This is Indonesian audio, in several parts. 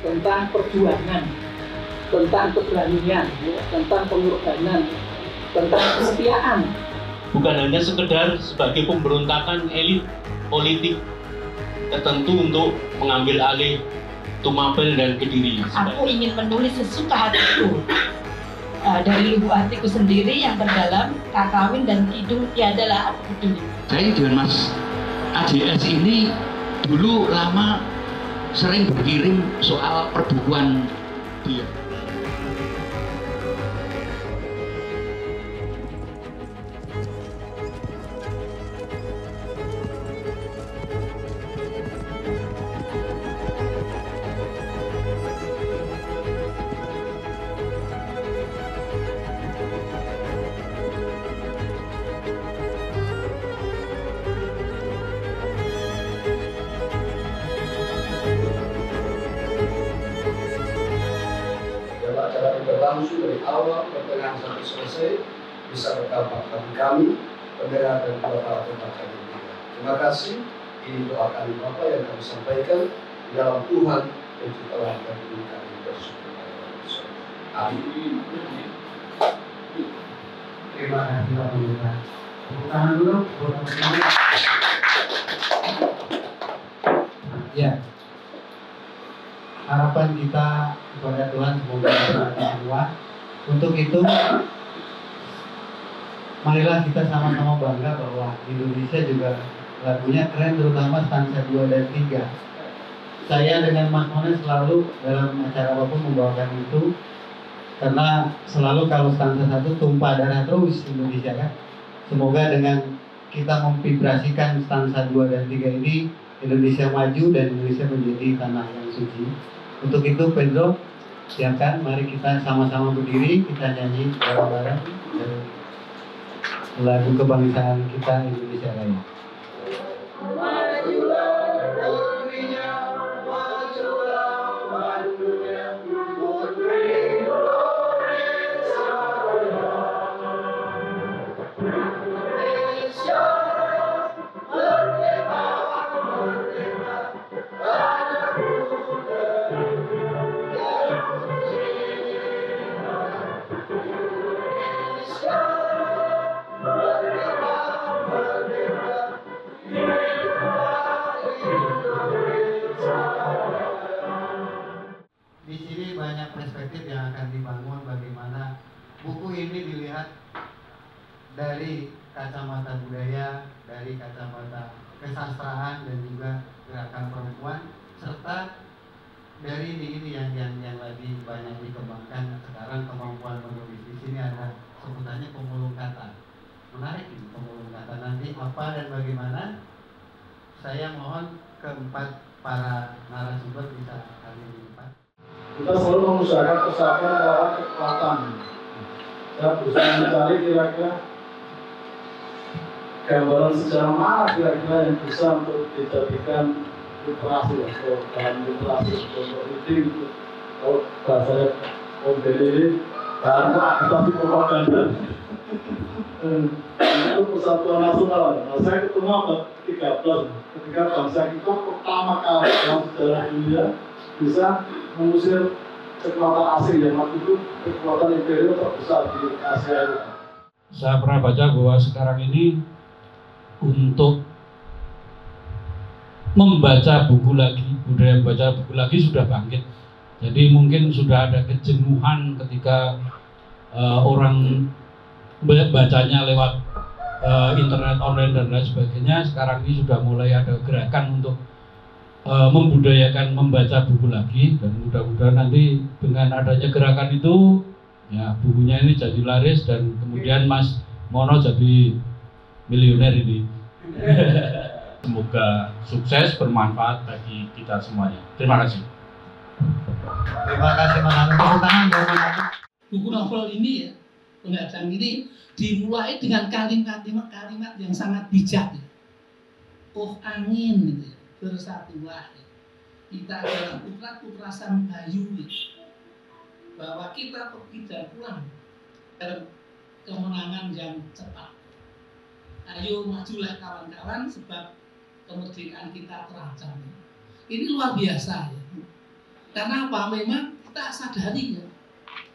tentang perjuangan, tentang keberanian, ya, tentang pengorbanan, tentang kesetiaan. Bukan hanya sekedar sebagai pemberontakan elit politik tertentu untuk mengambil alih Tumapel dan Kediri. Aku ingin menulis sesuka hatiku dari lubuk hatiku sendiri yang terdalam, Kakawin dan Kidung tiadalah aku peduli. Saya dengan Mas AJS ini dulu lama sering berkirim soal perbukuan dia. Acara berlangsung dari awal pertengahan sampai selesai bisa berdampak bagi kami, pendengar dan para pembaca media. Terima kasih. Ini doa kami Bapa yang kami sampaikan di dalam Tuhan yang telah memberi kami bersyukur. Amin. Terima kasih Pak Pemirsa. Tepuk tangan dulu buat teman-teman. Ya. Harapan kita kepada Tuhan semoga berkati semua. Untuk itu, marilah kita sama-sama bangga bahwa Indonesia juga lagunya keren, terutama stansa 2 dan 3. Saya dengan Mas Mone selalu dalam acara apapun membawakan itu, karena selalu kalau stansa 1 tumpah darah terus Indonesia kan. Semoga dengan kita memvibrasikan stansa 2 dan 3 ini, Indonesia maju dan Indonesia menjadi tanah yang suci. Untuk itu Pedro, siapkan, mari kita sama-sama berdiri, kita nyanyi bareng-bareng lagu kebangsaan kita Indonesia Raya. Di sini banyak perspektif yang akan dibangun bagaimana buku ini dilihat dari kacamata budaya, dari kacamata kesastraan dan juga gerakan perempuan, serta dari ini yang lagi banyak dikembangkan sekarang, kemampuan menulis. Di sini ada sebutannya pemulung kata. Menarik ini pemulung kata. Nanti apa dan bagaimana? Saya mohon keempat para narasumber bisa kami lipat. Kita selalu mengusahakan persatuan melawan kekuatan. Saya berusaha mencari kira-kira gambaran sejarah mana kira-kira yang bisa untuk dijadikan literasi atau dalam literasi untuk reading, kalau bahasanya Om Deli ini bahan agitasi propaganda. Itu persatuan nasional. Nah, saya ketemu abad 13 ketika bangsa kita pertama kali dalam sejarah dunia bisa mengusir kekuatan asing yang waktu itu kekuatan imperial terbesar di Asia itu. Saya pernah baca bahwa sekarang ini untuk membaca buku lagi, budaya membaca buku lagi sudah bangkit. Jadi mungkin sudah ada kejenuhan ketika orang bacanya lewat internet online dan lain sebagainya. Sekarang ini sudah mulai ada gerakan untuk membudayakan membaca buku lagi, dan mudah-mudahan nanti dengan adanya gerakan itu ya bukunya ini jadi laris dan kemudian Mas Mono jadi miliuner ini. Semoga sukses, bermanfaat bagi kita semuanya. Terima kasih. Terima kasih Mas Anu. Tepuk tangan buat Mas Anu. Buku novel ini ya, pengadaan ini dimulai dengan kalimat-kalimat yang sangat bijak. Ya. Oh angin gitu ya. Bersatulah, kita adalah putra-putra sang Bayu, bahwa kita pergi dan pulang dalam kemenangan yang cepat. Ayo majulah kawan-kawan, sebab kemerdekaan kita terancam. Ini luar biasa ya. Karena apa? Memang kita sadari ya,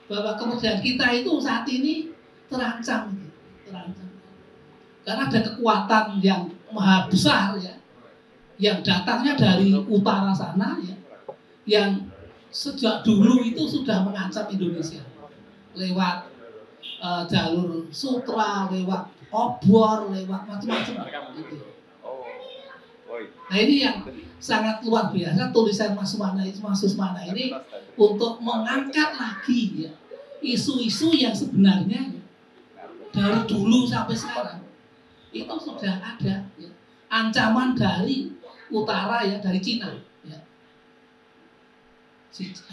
bahwa kemerdekaan kita itu saat ini terancam. Karena ada kekuatan yang maha besar ya, yang datangnya dari utara sana ya, yang sejak dulu itu sudah mengancam Indonesia lewat jalur sutra, lewat obor, lewat macam-macam gitu. Nah ini yang sangat luar biasa tulisan Mas Susmana ini untuk mengangkat lagi ya isu-isu yang sebenarnya ya, dari dulu sampai sekarang itu sudah ada ya, ancaman dari utara ya, dari Cina ya.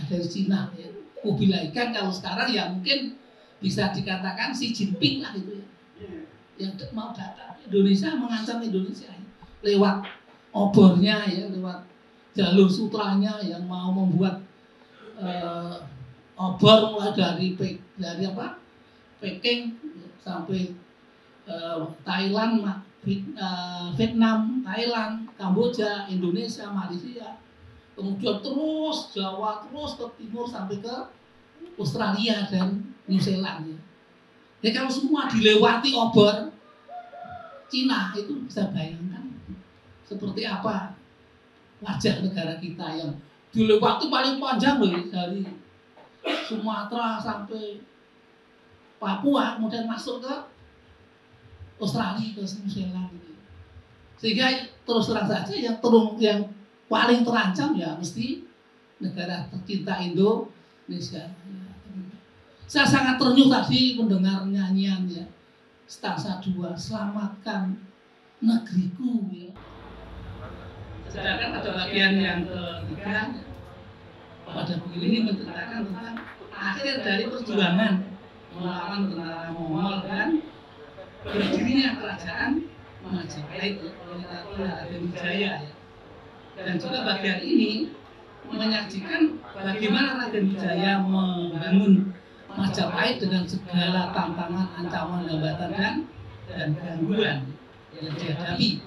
Dari Cina ya. Kubilai Khan kalau sekarang ya mungkin bisa dikatakan Xi Jinping lah gitu ya, yang mau datang Indonesia, mengancam Indonesia ya, lewat obornya ya, lewat jalur sutranya yang mau membuat obor mulai dari Peking sampai Thailand, Vietnam, Thailand, Kamboja, Indonesia, Malaysia, kemudian terus Jawa, terus ke timur sampai ke Australia dan New Zealand ya. Jadi kalau semua dilewati obor Cina itu bisa bayangkan seperti apa wajah negara kita yang dilewati paling panjang loh, dari Sumatera sampai Papua, kemudian masuk ke Australia, ke New Zealand gitu. Sehingga terus terang saja yang paling terancam ya mesti negara tercinta Indonesia. Saya sangat ternyuh tadi mendengar nyanyian ya stansa 2, selamatkan negeriku ya. Sedangkan pada bagian yang ketiga pada buku ini menceritakan tentang akhir dari perjuangan melawan tentara Mongol dan berdirinya kerajaan Majapahit oleh Raden Wijaya ya. Dan juga bagian ini menyajikan bagaimana Raden Wijaya membangun Majapahit dengan segala tantangan, ancaman, hambatan dan gangguan yang dihadapi.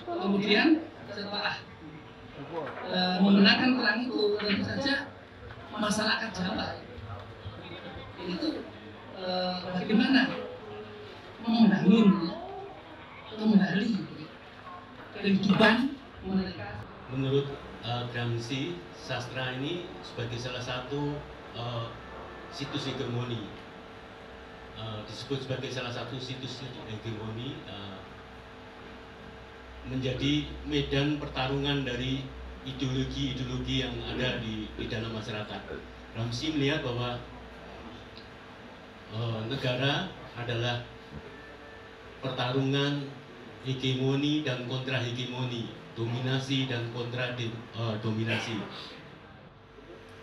Kemudian setelah memenangkan perang itu, tentu saja masyarakat Jawa itu bagaimana membangun kembali kehidupan mereka. Menurut Gramsci, sastra ini sebagai salah satu situs hegemoni, disebut sebagai salah satu situs hegemoni, menjadi medan pertarungan dari ideologi-ideologi yang ada di dalam masyarakat. Gramsci melihat bahwa negara adalah pertarungan hegemoni dan kontra hegemoni, dominasi dan kontra dominasi.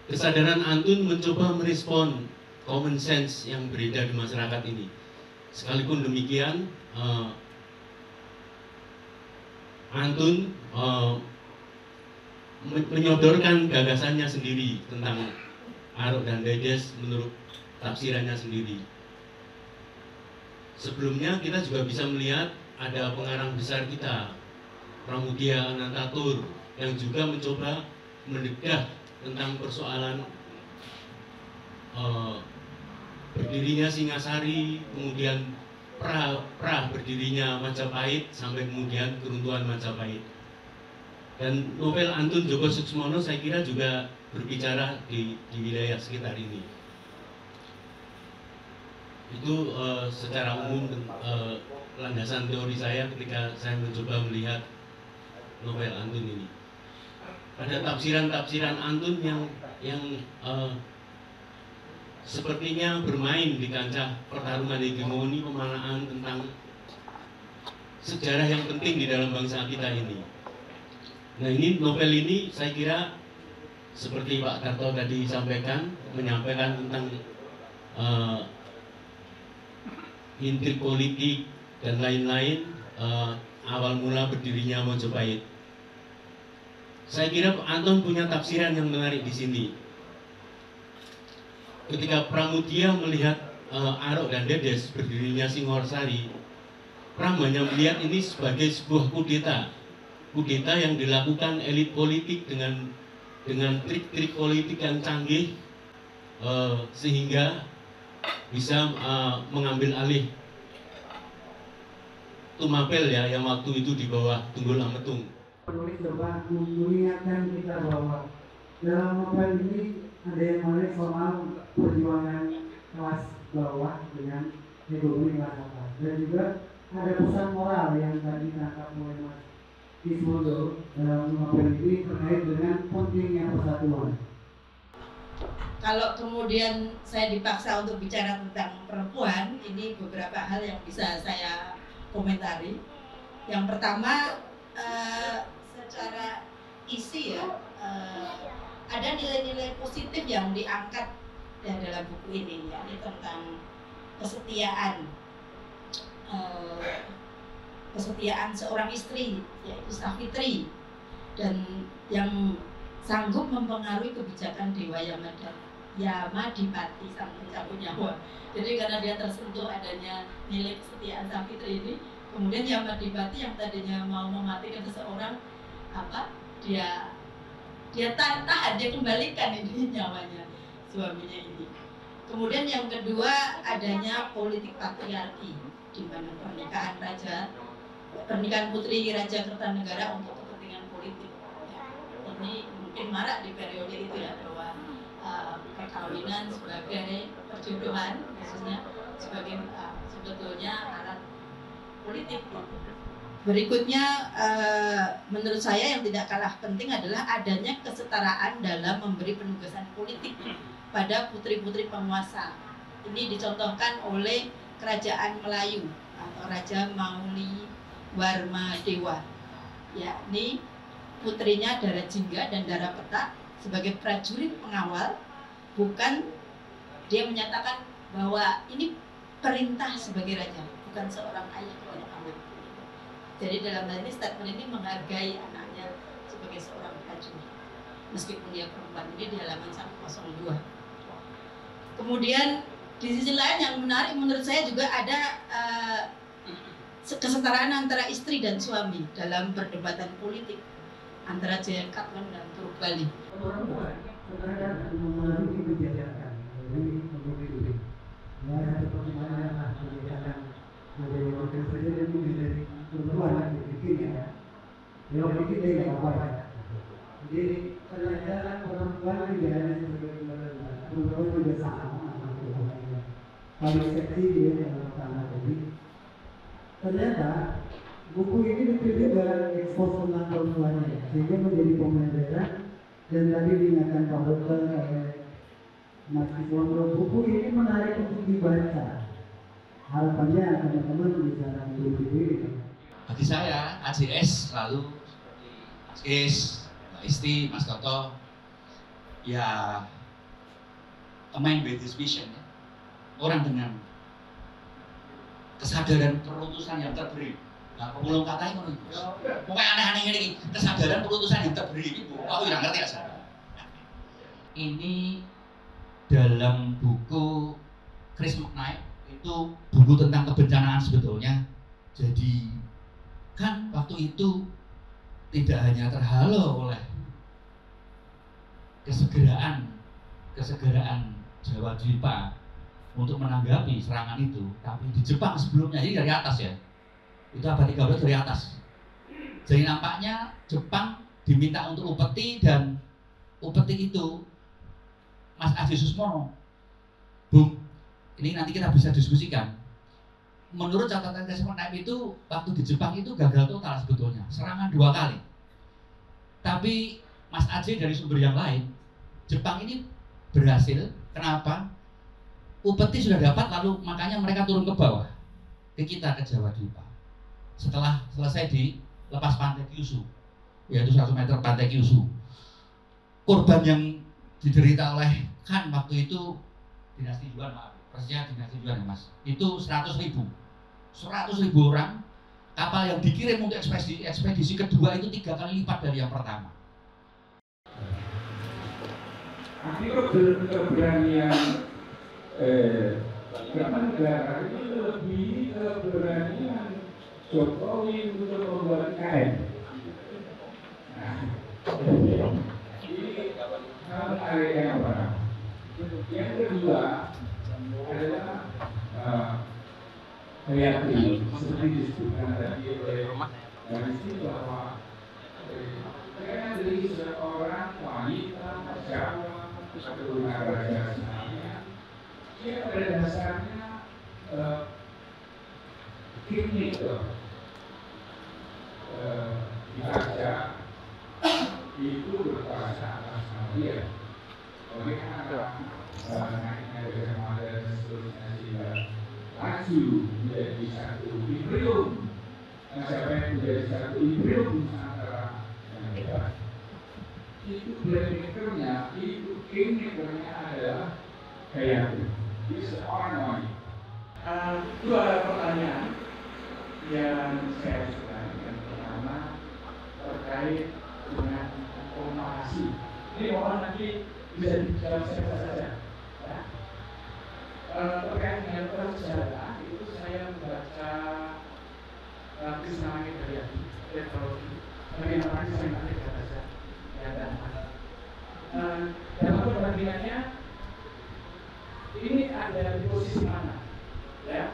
Kesadaran Antun mencoba merespon common sense yang beredar di masyarakat ini. Sekalipun demikian, Antun menyodorkan gagasannya sendiri tentang Arok dan Dedes menurut tafsirannya sendiri. Sebelumnya kita juga bisa melihat ada pengarang besar kita, Pramudia Anantatur, yang juga mencoba mendedah tentang persoalan berdirinya Singasari, kemudian pra berdirinya Majapahit, sampai kemudian keruntuhan Majapahit. Dan novel Antun Djoko Suksmono saya kira juga berbicara di wilayah sekitar ini. Itu secara umum landasan teori saya ketika saya mencoba melihat novel Antun ini. Ada tafsiran-tafsiran Antun yang sepertinya bermain di kancah pertarungan hegemoni, pemaknaan tentang sejarah yang penting di dalam bangsa kita ini. Nah, ini novel ini saya kira seperti Pak Tarto tadi sampaikan, menyampaikan tentang intrik politik dan lain-lain, awal mula berdirinya Majapahit. Saya kira Anton punya tafsiran yang menarik di sini. Ketika Pramudia melihat Arok dan Dedes berdirinya Singhorasari, Pram hanya melihat ini sebagai sebuah kudeta yang dilakukan elit politik dengan dengan trik-trik politik yang canggih sehingga bisa mengambil alih Tumapel ya, yang waktu itu di bawah Tunggul Ametung. Penulis coba mengingatkan kita bahwa dalam novel ini ada yang menarik soal perjuangan kelas bawah dengan ekonomi kelas atas, dan juga ada pesan moral yang tadi ditangkap oleh Mas Kismodo dalam novel ini terkait dengan pentingnya persatuan. Kalau kemudian saya dipaksa untuk bicara tentang perempuan, ini beberapa hal yang bisa saya komentari. Yang pertama, secara isi ya, ada nilai-nilai positif yang diangkat ya dalam buku ini, yakni tentang kesetiaan, kesetiaan seorang istri, yaitu Savitri, dan yang sanggup mempengaruhi kebijakan Dewa Yamadipati sang pencabut nyawa. Jadi karena dia tersentuh adanya nilai kesetiaan Savitri ini, kemudian Yamadipati yang tadinya mau mematikan seseorang, dia tahan, dia kembalikan ini nyawanya suaminya ini. Kemudian yang kedua, adanya politik patriarki, di mana pernikahan putri Raja Kertanegara untuk kepentingan politik. Ya, ini mungkin marak di periode itu ya, bahwa perkawinan sebagai perjodohan, khususnya sebagai sebetulnya alat politik. Berikutnya, menurut saya yang tidak kalah penting adalah adanya kesetaraan dalam memberi penugasan politik pada putri-putri penguasa. Ini dicontohkan oleh Kerajaan Melayu atau Raja Mauli Warma Dewa, yakni putrinya Dara Jingga dan Dara Petak sebagai prajurit pengawal. Bukan, dia menyatakan bahwa ini perintah sebagai raja, bukan seorang ayah kepada kamu. Jadi dalam hal ini statement ini menghargai anaknya sebagai seorang prajurit, meskipun dia perempuan. Ini di halaman 102. Kemudian di sisi lain yang menarik menurut saya juga ada kesetaraan antara istri dan suami dalam perdebatan politik antara Jaya Katwan dan Turuk Bali. Perempuan terkadang melalui kebijakan dari pemimpin. Ya, seperti mana kebijakan menjadi wakil presiden itu dari perempuan yang dibikin ya. Yang bikin dia nggak apa-apa. Jadi ternyata perempuan tidak hanya sebagai perempuan juga sama. Paling seksi dia yang pertama tadi. Ternyata buku ini dipilih dengan ekspos tentang perempuannya, sehingga menjadi pembelajaran. Dan tadi diingatkan Pak Dokter Mas Kiswondo, buku ini menarik untuk dibaca. Harapannya teman-teman bisa menghibur diri. Bagi saya, AJS selalu Mas Kis, Mbak Isti, Mas Toto, ya a man with his vision, ya. Orang dengan kesadaran perutusan yang terberi. Nah, pemulung katanya ngono iki. Pokoknya aneh-aneh ini, kesadaran perutusan yang terberi ini, aku tidak ngerti aja. Ini dalam buku Chris McKnight, itu buku tentang kebencanaan sebetulnya. Jadi kan waktu itu tidak hanya terhalau oleh kesegeraan Jawa Dwipa untuk menanggapi serangan itu, tapi di Jepang sebelumnya, ini dari atas ya, itu abad 13 dari atas. Jadi nampaknya Jepang diminta untuk upeti, dan upeti itu Mas Adi Susmono, Bung, ini nanti kita bisa diskusikan. Menurut catatan Chris McKnight itu waktu di Jepang itu gagal total sebetulnya, serangan 2 kali. Tapi Mas Aceh dari sumber yang lain, Jepang ini berhasil. Kenapa? Upeti sudah dapat, lalu makanya mereka turun ke bawah, ke kita, ke Jawa Dwipa. Setelah selesai di lepas pantai Kyushu, yaitu 100 meter pantai Kyushu. Korban yang diderita oleh Han waktu itu dinasti Yuan, maaf, persisnya dinasti Yuan ya Mas, itu 100.000 orang. Kapal yang dikirim untuk ekspedisi kedua itu 3 kali lipat dari yang pertama. Keberanian negara itu lebih keberanian Jokowi untuk membuat KM. Nah, area yang pertama. Yang kedua adalah keyakinan seperti disebutkan tadi oleh Rizky bahwa saya dari seorang wanita Jawa keturunan Raja Singa, dia pada dasarnya kingmaker, dibaca itu berkuasa atas dia. Bagaimana naiknya dari Mada dan seterusnya sehingga laju menjadi satu imperium. Nah, siapa yang menjadi satu imperium antara yang hebat? Itu playmakernya, itu kingmakernya adalah kayak ini seorang wanita. Dua pertanyaan yang saya suka. Yang pertama terkait dengan komparasi. Ini mohon nanti bisa dijawab siapa saja. Ya. Terkait dengan persejarah itu saya membaca Krisna Widyati, teknologi. Bagaimana saya nanti baca ya dan dalam perbandingannya ini ada di posisi mana? Ya,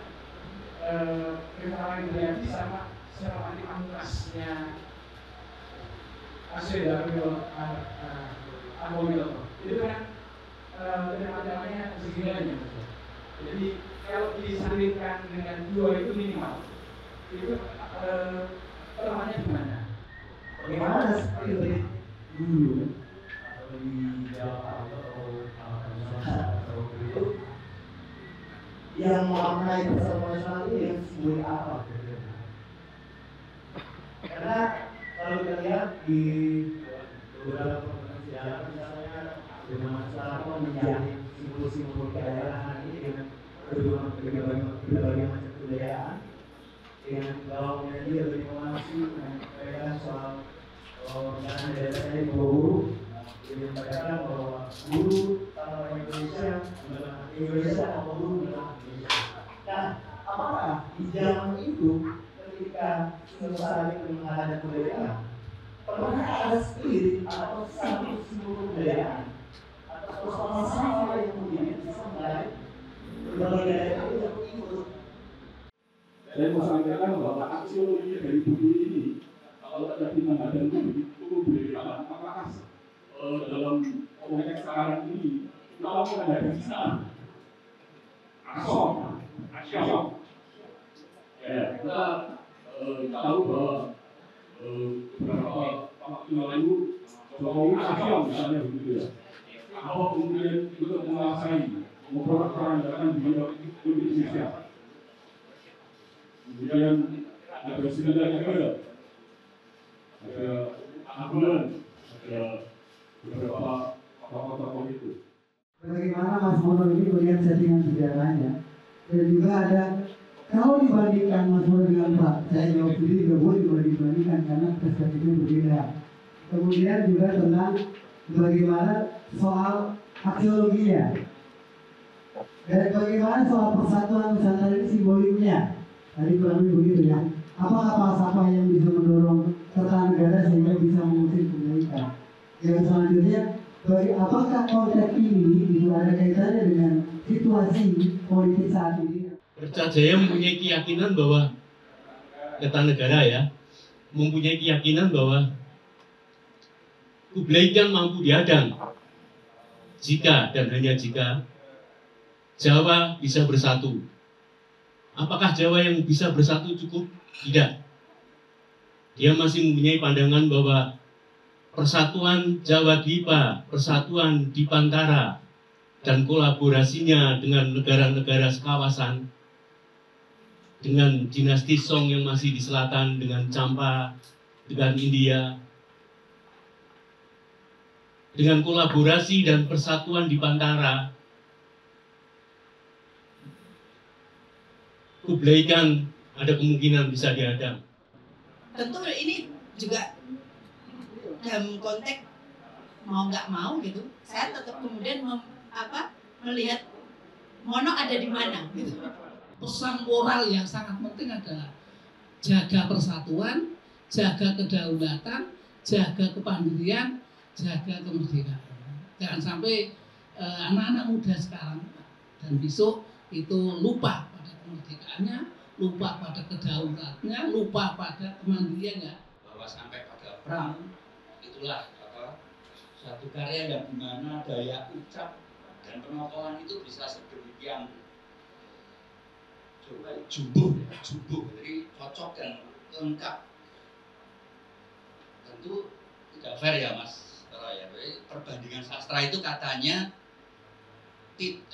Krisna Widyati sama Serawati Pamungkasnya Asli dari Amomil itu kan tema-temanya segilanya. Jadi kalau disandingkan dengan dua itu minimal itu temanya di mana? Bagaimana seperti dulu atau di Jawa atau itu yang memaknai persatuan nasional ini yang simbolik apa? Karena kalau kita lihat di beberapa sejarah misalnya bagaimana Soekarno menjalin simbol-simbol kedaerahan ini dengan berbagai macam kebudayaan, dengan gaungnya dia berinformasi menyampaikan soal misalnya daerahnya di bawah guru, dia mengatakan bahwa guru tanpa Indonesia tanpa guru adalah Indonesia. Nah, apakah di zaman itu ketika saling menghadap kebudayaan, pernah ada spirit atau satu simbol kebudayaan atau sama-sama yang kemudian bisa menarik berbagai daerah itu ikut? Saya mau sampaikan bahwa aksiologi dari buku ini, kalau tadi menghadap itu kebudayaan, apakah dalam konteks sekarang ini kalau menghadapi sana asom, ya kita tahu bahwa beberapa waktu lalu Jokowi asyam misalnya begitu ya, Ahok kemudian juga menguasai memperandakan di Indonesia. Kemudian ada Sembilan Negara, ada Agulan, ada beberapa tokoh-tokoh itu. Bagaimana Mas Mono ini melihat settingan sejarahnya, dan juga ada kalau dibandingkan Mas Mono dengan Pak, saya jawab sendiri juga boleh dibandingkan karena perspektifnya berbeda. Kemudian juga tentang bagaimana soal aksiologinya dan bagaimana soal persatuan Nusantara ini simboliknya. Tadi kurang lebih begitu ya. Apa yang bisa mendorong Kertanegara sehingga bisa mengusir kebaikan. Yang selanjutnya, apakah konteks ini itu ada kaitannya dengan situasi politik saat ini? Kertajaya mempunyai keyakinan bahwa Kertanegara ya mempunyai keyakinan bahwa Kublai Khan mampu dihadang jika dan hanya jika Jawa bisa bersatu. Apakah Jawa yang bisa bersatu cukup? Tidak. Dia masih mempunyai pandangan bahwa persatuan Jawa Dwipa, persatuan di Pantara, dan kolaborasinya dengan negara-negara sekawasan, dengan dinasti Song yang masih di selatan, dengan Champa, dengan India, dengan kolaborasi dan persatuan di Pantara, Kublai Khan ada kemungkinan bisa dihadang. Tentu ini juga dalam konteks mau nggak mau gitu, saya tetap kemudian melihat Mono ada di mana gitu. Pesan moral yang sangat penting adalah jaga persatuan, jaga kedaulatan, jaga kepandirian, jaga kemerdekaan. Jangan sampai anak-anak muda sekarang dan besok itu lupa pada kemerdekaannya, lupa pada kedaulatannya, lupa pada kemandiriannya. Bahwa sampai pada perang itulah suatu karya yang dimana daya ucap dan penokohan itu bisa sedemikian jumbo, jadi cocok dan lengkap. Tentu tidak fair ya Mas Roy ya. Perbandingan sastra itu katanya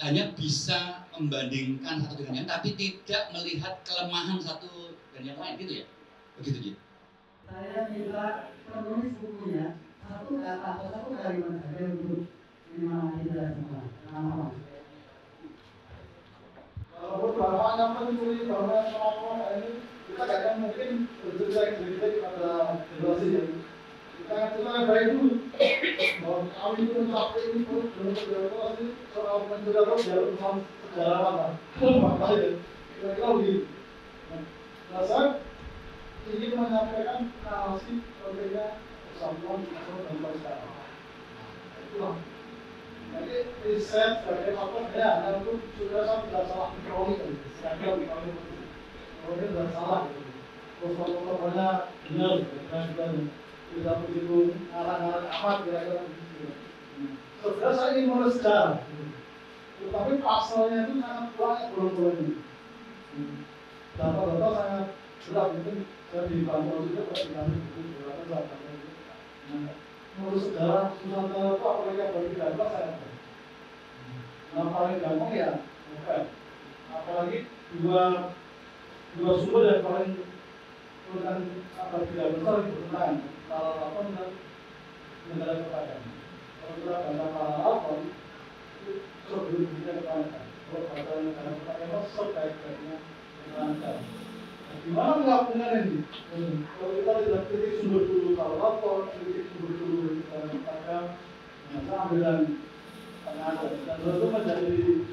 hanya bisa membandingkan satu dengan yang lain, tapi tidak melihat kelemahan satu dan yang lain gitu ya. Begitu Ji. Saya minta penulis bukunya satu kata atau satu kalimat saja untuk dimana kita semua. Nama. Kalau bapaknya mencuri bangunan selama ini kita gak akan mungkin bercerita pada generasi yang kita baik dulu. Bahwa kami itu mencapai ini belum generasi soal mencuri atau jalur sejarah apa? Makanya kira-kira begitu. Nah, saya ingin menyampaikan narasi berbeda persatuan nasional dan bangsa. Itulah. Jadi riset sebagai faktor ya, itu sudah saya tidak salah dikawali kan, saya dikawali tidak salah. Terus faktor-faktornya benar, dan tidak begitu ngarang-ngarang amat kira-kira begitu. Sebenarnya saya ingin menulis sejarah, tetapi pasalnya itu sangat banyak bolong-bolongnya. Data-data sangat berat, mungkin saya dibantu juga kalau dikasih buku berapa data itu. Menurut sejarah Nusantara itu apalagi yang bagi data saya nah paling gampang ya bukan apalagi dua sumber yang paling bukan abad 13 itu tentang Palalapan dan negara kepadan. Kalau kita baca Palalapan itu sebelumnya kepadan, kalau baca negara kepadan itu sebaik-baiknya kepadan. Gimana melakukan ini? Kalau kita tidak titik sumber dulu Palalapan, titik sumber dulu negara kepadan, maka ambilan dan tentu menjadi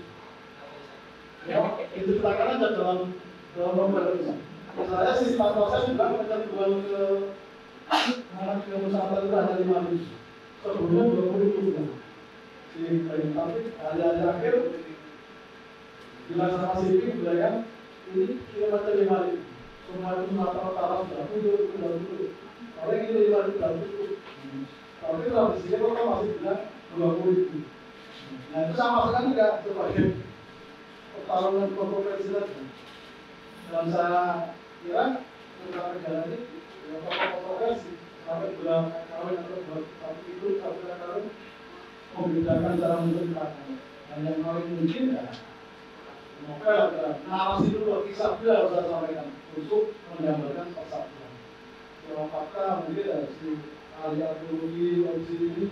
ya itu silakan aja dalam nomor itu. Misalnya si saya sudah menjual ke mana ke Nusantara itu hanya 5 ribu. Sebelumnya 20 ribu. Tapi hari-hari akhir dilaksanakan sipil bilang ini kilometer 5 ribu. Semua itu Sumatera Utara sudah tujuh. Paling ini 5 ribu dan cukup. Tapi kalau di sini kok masih bilang 20 ribu. Nah itu sama sekali juga sebagai pertarungan kelompok presiden. Dan saya kira negara negara ini kontroversi sampai bulan kawin atau buat satu itu satu kawin membedakan cara menceritakan. Dan yang paling mungkin ya novel narasi dulu kisah juga harus saya sampaikan untuk menggambarkan persatuan. Kalau fakta mungkin dari si ahli arkeologi, ini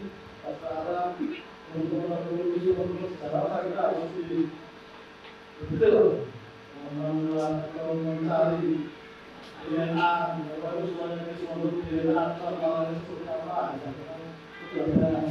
bahasa Arab untuk sejarah saya kira harus betul mencari DNA, kalau semuanya semua DNA atau seperti apa, itu ada.